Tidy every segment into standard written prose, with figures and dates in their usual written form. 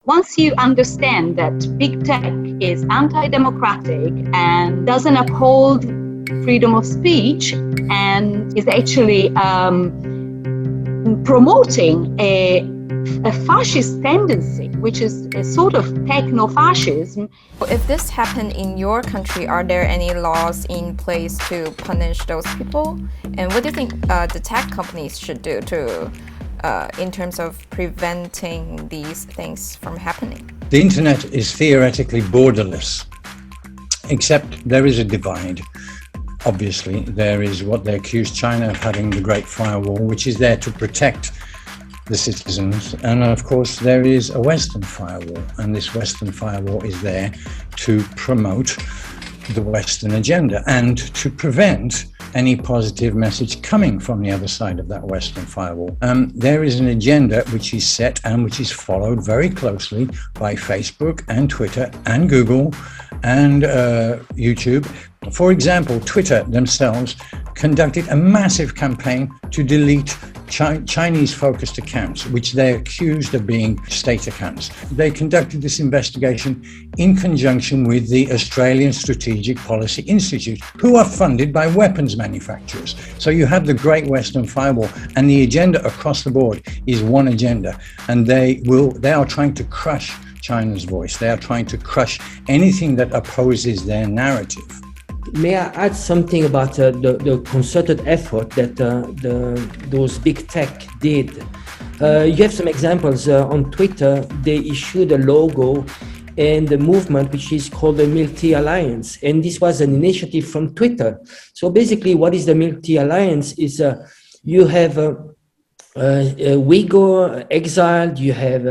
once you understand that big tech is anti-democratic and doesn't uphold freedom of speech and is actually promoting a fascist tendency, which is a sort of techno-fascism. If this happened in your country, are there any laws in place to punish those people? And what do you think the tech companies should do to, in terms of preventing these things from happening? The internet is theoretically borderless, except there is a divide. Obviously, there is what they accuse China of having, the Great Firewall, which is there to protect the citizens. And of course, there is a Western firewall, and this Western firewall is there to promote the Western agenda and to prevent any positive message coming from the other side of that Western firewall. There is an agenda which is set and which is followed very closely by Facebook and Twitter and Google and YouTube. For example, Twitter themselves conducted a massive campaign to delete Chinese-focused accounts, which they accused of being state accounts. They conducted this investigation in conjunction with the Australian Strategic Policy Institute, who are funded by weapons manufacturers. So you have the Great Western Firewall, and the agenda across the board is one agenda, and they are trying to crush China's voice. They are trying to crush anything that opposes their narrative. May I add something about the concerted effort that those big tech did? You have some examples on Twitter. They issued a logo and the movement which is called the Milk Alliance, and this was an initiative from Twitter. So basically, what is the Milk Alliance? Is you have Uyghur exiled, you have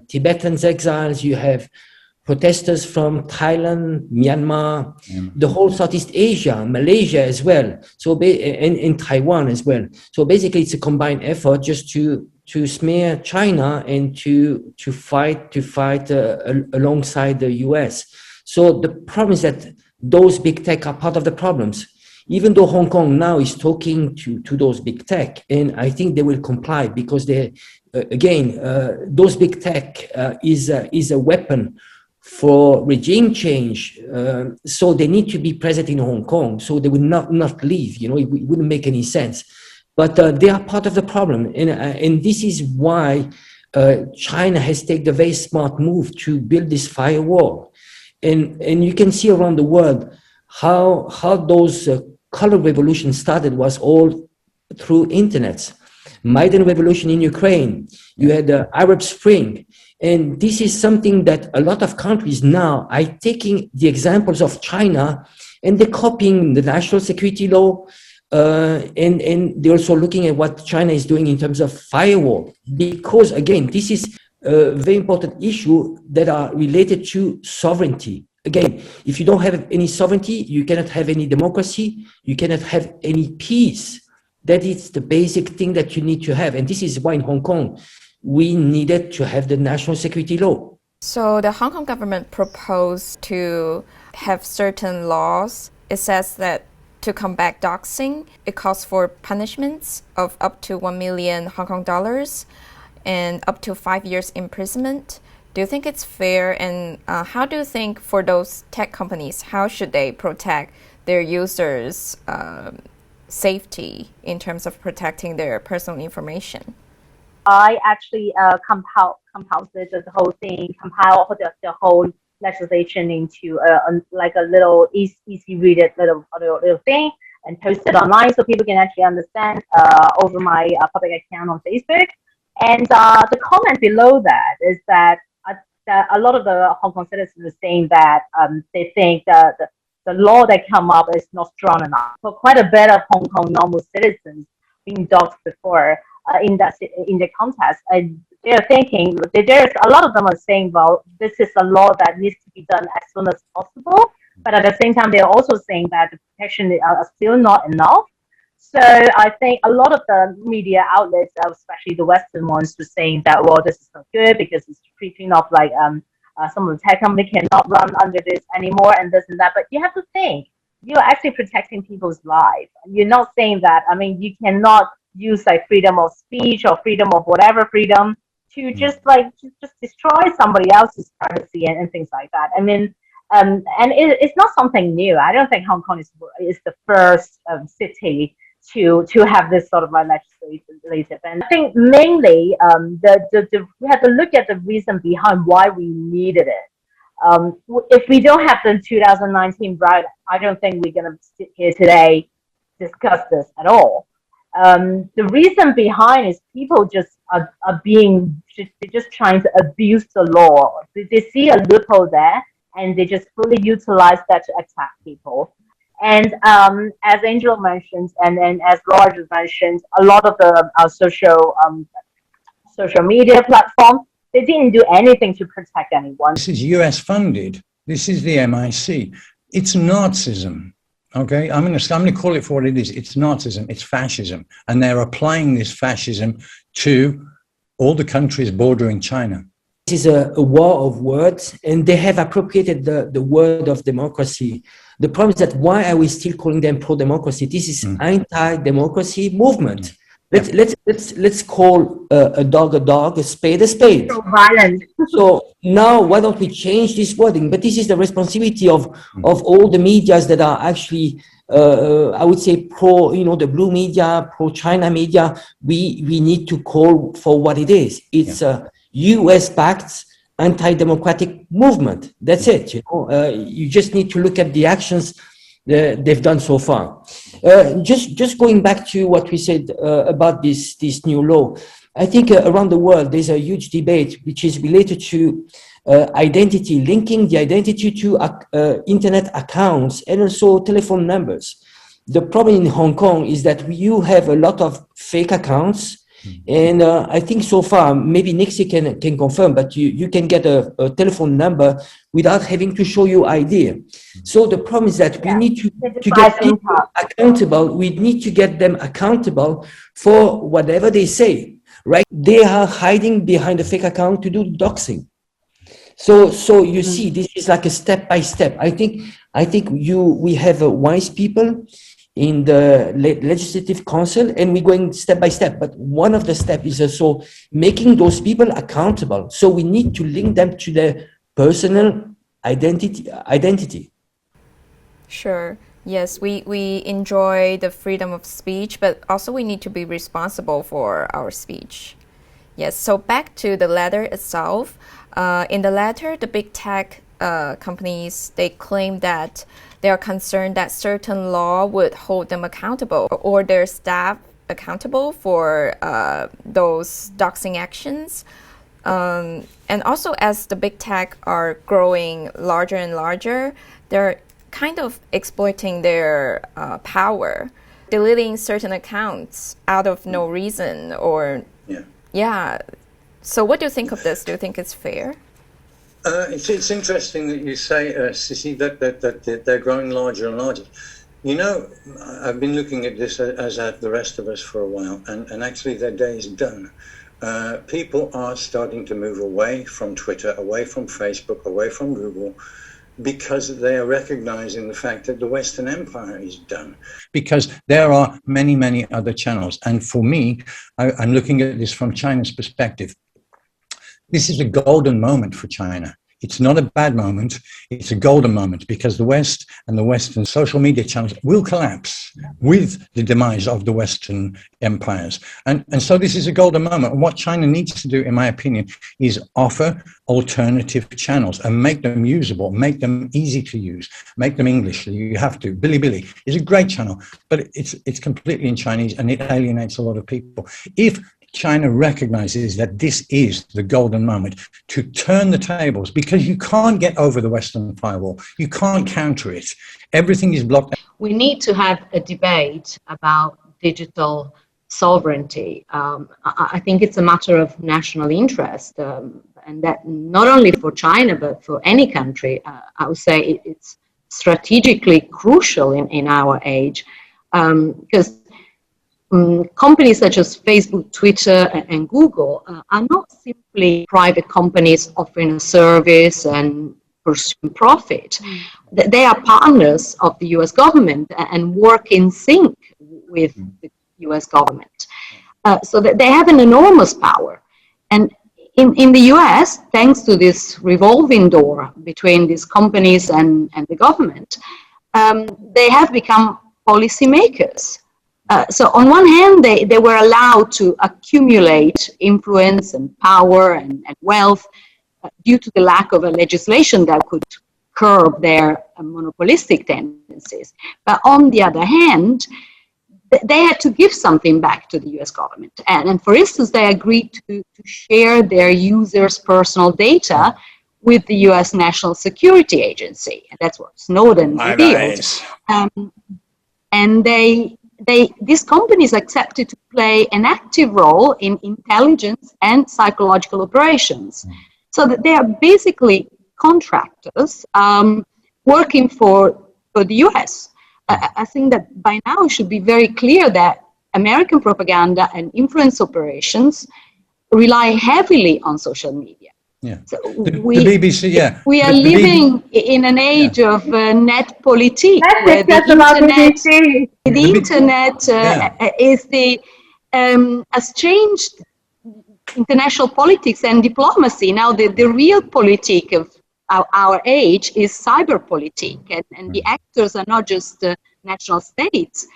Tibetans exiles, you have protesters from Thailand, Myanmar, the whole Southeast Asia, Malaysia as well. So in Taiwan as well. So basically, it's a combined effort just to smear China and to fight alongside the US. So the problem is that those big tech are part of the problems. Even though Hong Kong now is talking to those big tech, and I think they will comply because they, those big tech is a weapon for regime change, so they need to be present in Hong Kong, so they will not leave. You know, it wouldn't make any sense. But they are part of the problem, and this is why China has taken a very smart move to build this firewall. And you can see around the world how those color revolution started was all through internet. Maidan revolution in Ukraine, you had the Arab Spring. And this is something that a lot of countries now are taking the examples of China and they're copying the national security law, and they're also looking at what China is doing in terms of firewall. Because again, this is a very important issue that are related to sovereignty. Again, if you don't have any sovereignty, you cannot have any democracy, you cannot have any peace. That is the basic thing that you need to have. And this is why in Hong Kong, we needed to have the national security law. So the Hong Kong government proposed to have certain laws. It says that to combat doxing, it calls for punishments of up to 1 million Hong Kong dollars and up to 5 years imprisonment. Do you think it's fair? And how do you think for those tech companies, how should they protect their users' safety in terms of protecting their personal information? I actually compiled the whole thing, compiled the whole legislation into like a little easy read it little thing and post it online so people can actually understand over my public account on Facebook. And the comment below that is that a lot of the Hong Kong citizens are saying that they think that the law that come up is not strong enough. So quite a bit of Hong Kong normal citizens being doxed before in the context, they're thinking, there's a lot of them are saying, well, this is a law that needs to be done as soon as possible. But at the same time, they're also saying that the protection are still not enough. So I think a lot of the media outlets, especially the Western ones, were saying that, well, this is not good because it's preaching of like some of the tech company cannot run under this anymore and this and that. But you have to think, you're actually protecting people's lives. You're not saying that, I mean, you cannot use like freedom of speech or freedom of whatever freedom to just destroy somebody else's privacy and things like that. I mean, and it's not something new. I don't think Hong Kong is the first city to have this sort of legislative. And I think mainly we have to look at the reason behind why we needed it. If we don't have the 2019 right, I don't think we're going to sit here today discuss this at all. The reason behind is people just are they're just trying to abuse the law. They see a loophole there, and they just fully utilize that to attack people. And as Angelo mentioned, and as Laura just mentioned, a lot of the social media platforms, they didn't do anything to protect anyone. This is US funded. This is the MIC. It's Nazism. Okay, I'm going to call it for what it is. It's Nazism. It's fascism, and they're applying this fascism to all the countries bordering China. This is a war of words, and they have appropriated the word of democracy. The problem is that why are we still calling them pro-democracy? This is anti-democracy movement. Let's call a dog, a spade, a spade. So violent. So now why don't we change this wording? But this is the responsibility of all the medias that are actually, I would say, pro, the blue media, pro-China media. We need to call for what it is. It's a US-backed anti-democratic movement. That's it. You just need to look at the actions they've done so far. Just going back to what we said about this new law, I think around the world there's a huge debate which is related to identity, linking the identity to internet accounts and also telephone numbers. The problem in Hong Kong is that you have a lot of fake accounts. And I think so far, maybe Nixie can confirm, but you can get a telephone number without having to show your ID. So the problem is that we need to get people accountable. We need to get them accountable for whatever they say, right? They are hiding behind a fake account to do doxing. So you see, this is like a step by step. I think we have wise people in the Legislative Council, and we're going step by step. But one of the steps is also making those people accountable. So we need to link them to their personal identity. Sure. Yes, we enjoy the freedom of speech, but also we need to be responsible for our speech. Yes, so back to the letter itself. In the letter, the big tech companies, they claim that they are concerned that certain law would hold them accountable or their staff accountable for those doxing actions. And also, as the big tech are growing larger and larger, they're kind of exploiting their power, deleting certain accounts out of no reason or... Yeah. So what do you think of this? Do you think it's fair? It's interesting that you say, Sissy, that they're growing larger and larger. I've been looking at this as have the rest of us for a while, and actually their day is done. People are starting to move away from Twitter, away from Facebook, away from Google, because they are recognizing the fact that the Western Empire is done. Because there are many, many other channels. And for me, I'm looking at this from China's perspective. This is a golden moment for China. It's not a bad moment. It's a golden moment because the West and the Western social media channels will collapse with the demise of the Western empires. And so this is a golden moment. And what China needs to do, in my opinion, is offer alternative channels and make them usable, make them easy to use, make them English. You have to. Bilibili is a great channel, but it's completely in Chinese and it alienates a lot of people. If China recognizes that this is the golden moment to turn the tables, because you can't get over the Western firewall. You can't counter it. Everything is blocked. We need to have a debate about digital sovereignty. I think it's a matter of national interest, and that not only for China, but for any country. I would say it's strategically crucial in our age, because companies such as Facebook, Twitter, and Google are not simply private companies offering a service and pursuing profit. They are partners of the US government and work in sync with the US government. So that they have an enormous power. And in the US, thanks to this revolving door between these companies and the government, they have become policymakers. So on one hand, they were allowed to accumulate influence and power and wealth due to the lack of a legislation that could curb their monopolistic tendencies. But on the other hand, they had to give something back to the US government. And for instance, they agreed to share their users' personal data with the US National Security Agency. And that's what Snowden revealed. And these companies accepted to play an active role in intelligence and psychological operations. So that they are basically contractors working for the US. I think that by now it should be very clear that American propaganda and influence operations rely heavily on social media. Yeah. So the BBC, yeah. We are living in an age of net politique, where the internet has changed international politics and diplomacy. Now the real politique of our age is cyber politique, and the actors are not just national states,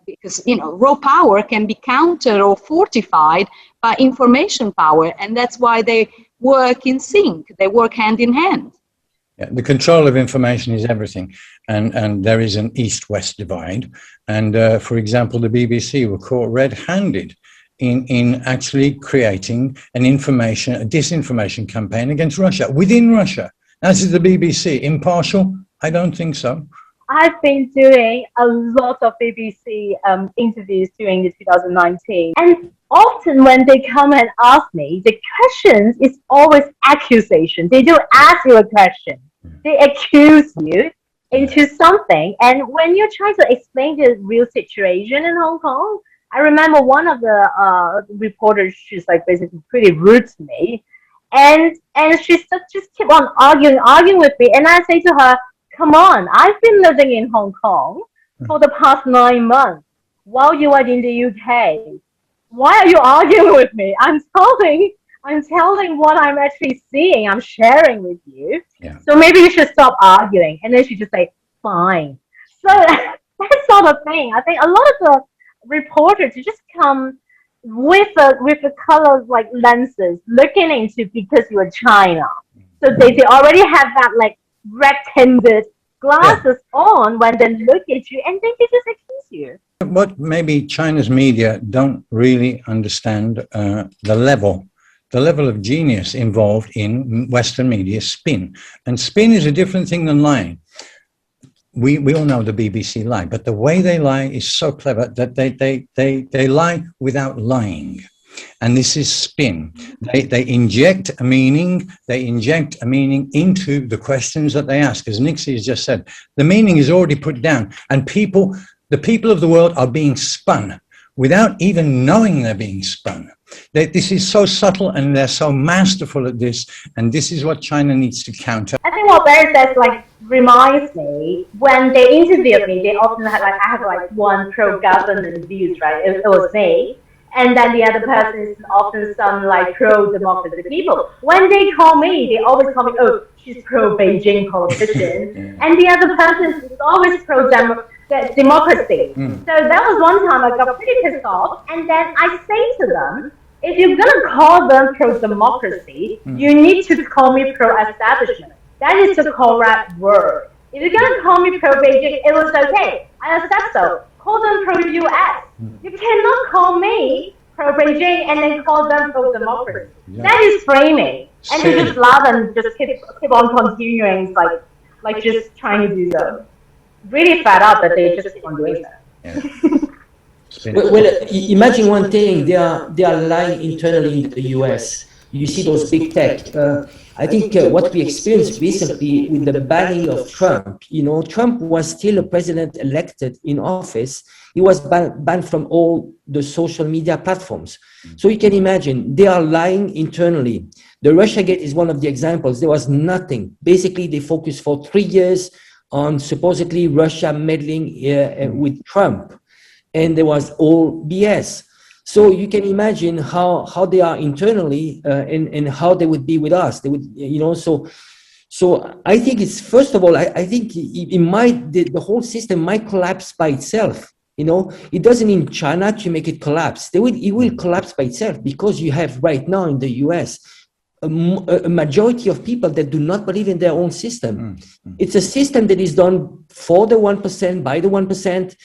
because raw power can be countered or fortified by information power, and that's why they work in sync. They work hand in hand. Yeah, the control of information is everything, and there is an East-West divide. And for example, the BBC were caught red-handed in actually creating a disinformation campaign against Russia, within Russia. Now, this is the BBC. Impartial? I don't think so. I've been doing a lot of BBC interviews during the 2019. And often when they come and ask me, the questions is always accusation. They don't ask you a question. They accuse you into something. And when you're trying to explain the real situation in Hong Kong, I remember one of the reporters, she's like basically pretty rude to me. And she just keep on arguing with me. And I say to her, come on, I've been living in Hong Kong for the past 9 months while you are in the UK. Why are you arguing with me? I'm telling what I'm actually seeing. I'm sharing with you. Yeah. So maybe you should stop arguing. And then she just say, fine. So that sort of thing. I think a lot of the reporters just come with the colors like lenses looking into because you're China. So they already have that like red-tinted glasses on when they look at you, and then they just accuse you. What maybe China's media don't really understand the level of genius involved in Western media spin. And spin is a different thing than lying. We all know the BBC lie, but the way they lie is so clever that they lie without lying. And this is spin. They inject a meaning. They inject a meaning into the questions that they ask. As Nixie has just said, the meaning is already put down, and the people of the world are being spun without even knowing they're being spun. This is so subtle, and they're so masterful at this, and this is what China needs to counter. I think what Barrie says reminds me, when they interviewed me, they often had I have one pro-government views, right? It was me. And then the other person is often some pro-democracy people. When they call me, they always call me, oh, she's pro-Beijing politician. And the other person is always pro-democracy. So that was one time I got pretty pissed off. And then I say to them, if you're going to call them pro-democracy, you need to call me pro-establishment. That is the correct word. If you're going to call me pro-Beijing, it was okay. I accept so. Call them pro-US. You cannot call me pro-Beijing and then call them pro-democracy. Yeah. That is framing. And they just laugh and just keep on continuing, like just trying to do so. Really fed up that they just keep on doing that. Yeah. Well, imagine one thing, they are lying internally in the US. You see those big tech. I think what we experienced recently with the banning of Trump, Trump was still a president elected in office. He was banned from all the social media platforms. So you can imagine, they are lying internally. The Russiagate is one of the examples. There was nothing. Basically, they focused for 3 years on supposedly Russia meddling with Trump. And there was all BS. So you can imagine how they are internally and how they would be with us. They would, So I think it's, first of all, I think the whole system might collapse by itself. It doesn't need China to make it collapse. It will collapse by itself because you have right now in the US a majority of people that do not believe in their own system. It's a system that is done for the 1%, by the 1%.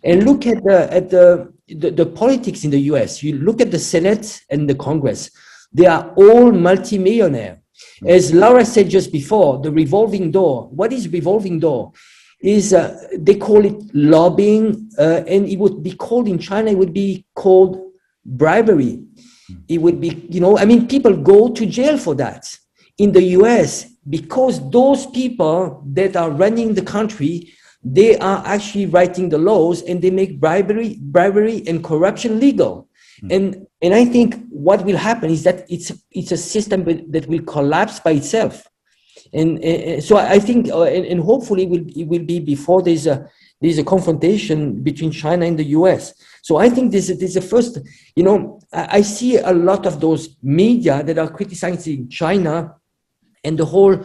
And look at the politics in the US. You look at the Senate and the Congress. They are all multimillionaire. As Laura said just before, the revolving door. What is revolving door? Is they call it lobbying, and it would be called in China, it would be called bribery. It would be, people go to jail for that. In the US, because those people that are running the country, they are actually writing the laws and they make bribery and corruption legal. And I think what will happen is that it's a system that will collapse by itself. And so I think, and hopefully it will be before there's a confrontation between China and the US. So I think this is the first, I see a lot of those media that are criticizing China and the whole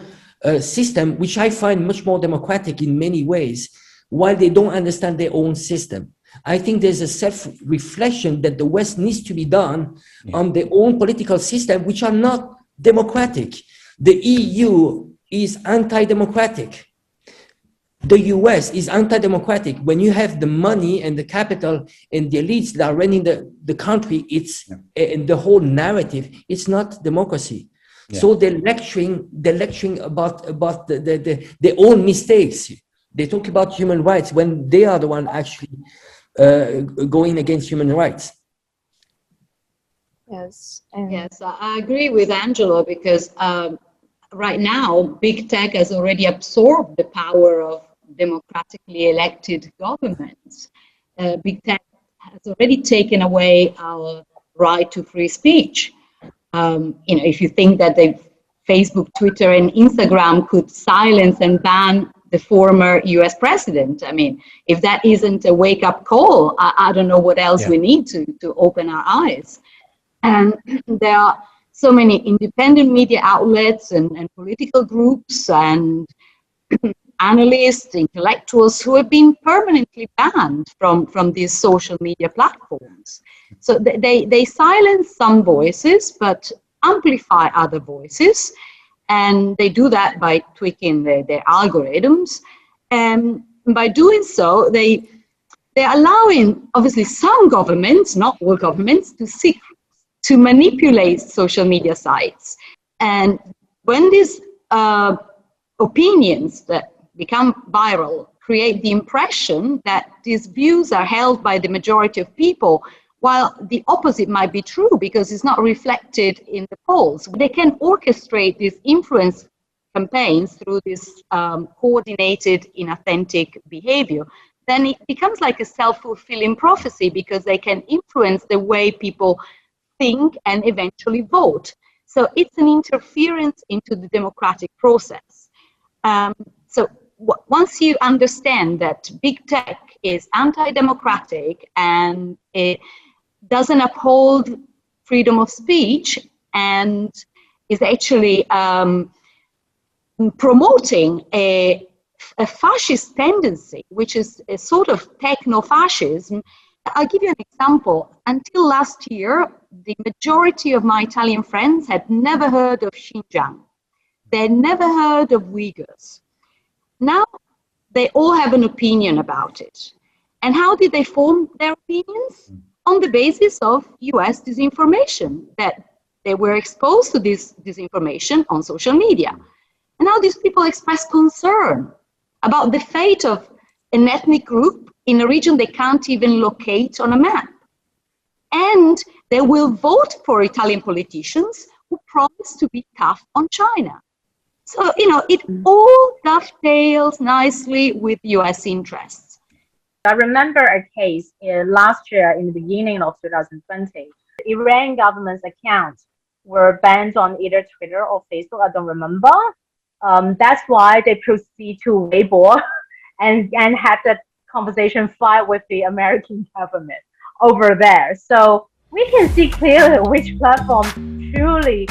system, which I find much more democratic in many ways, while they don't understand their own system. I think there's a self-reflection that the West needs to be done on their own political system, which are not democratic. The EU is anti-democratic. The US is anti-democratic. When you have the money and the capital and the elites that are running the country, and the whole narrative, it's not democracy. Yeah. So they're lecturing about their own mistakes. They talk about human rights when they are the one actually going against human rights. Yes, I agree with Angelo because right now, big tech has already absorbed the power of democratically elected governments. Big tech has already taken away our right to free speech. If you think that Facebook, Twitter, and Instagram could silence and ban the former US president, if that isn't a wake-up call, I don't know what else we need to open our eyes. And there are so many independent media outlets and political groups and analysts, intellectuals who have been permanently banned from these social media platforms. So they silence some voices, but amplify other voices. And they do that by tweaking their algorithms. And by doing so, they're allowing, obviously, some governments, not all governments, to manipulate social media sites. And when these opinions that become viral create the impression that these views are held by the majority of people, while the opposite might be true because it's not reflected in the polls. They can orchestrate these influence campaigns through this coordinated, inauthentic behavior. Then it becomes like a self-fulfilling prophecy because they can influence the way people think and eventually vote. So it's an interference into the democratic process. Once you understand that big tech is anti-democratic and it doesn't uphold freedom of speech and is actually promoting a fascist tendency, which is a sort of techno-fascism. I'll give you an example. Until last year, the majority of my Italian friends had never heard of Xinjiang. They had never heard of Uyghurs. Now, they all have an opinion about it. And how did they form their opinions? On the basis of US disinformation, that they were exposed to this disinformation on social media. And now these people express concern about the fate of an ethnic group in a region they can't even locate on a map. And they will vote for Italian politicians who promise to be tough on China. So, it all dovetails nicely with US interests. I remember a case last year in the beginning of 2020. The Iran government's accounts were banned on either Twitter or Facebook, I don't remember. That's why they proceed to Weibo and had that conversation fight with the American government over there. So we can see clearly which platforms truly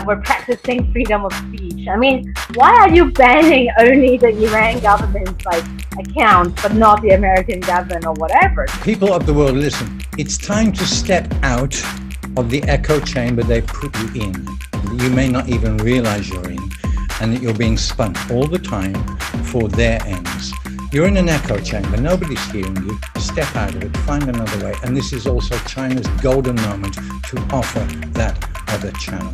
were practicing freedom of speech. I mean, why are you banning only the Iran government's account, but not the American government or whatever? People of the world, listen, it's time to step out of the echo chamber they put you in. You may not even realize you're in, and that you're being spun all the time for their ends. You're in an echo chamber, nobody's hearing you. Step out of it, find another way. And this is also China's golden moment to offer that other channel.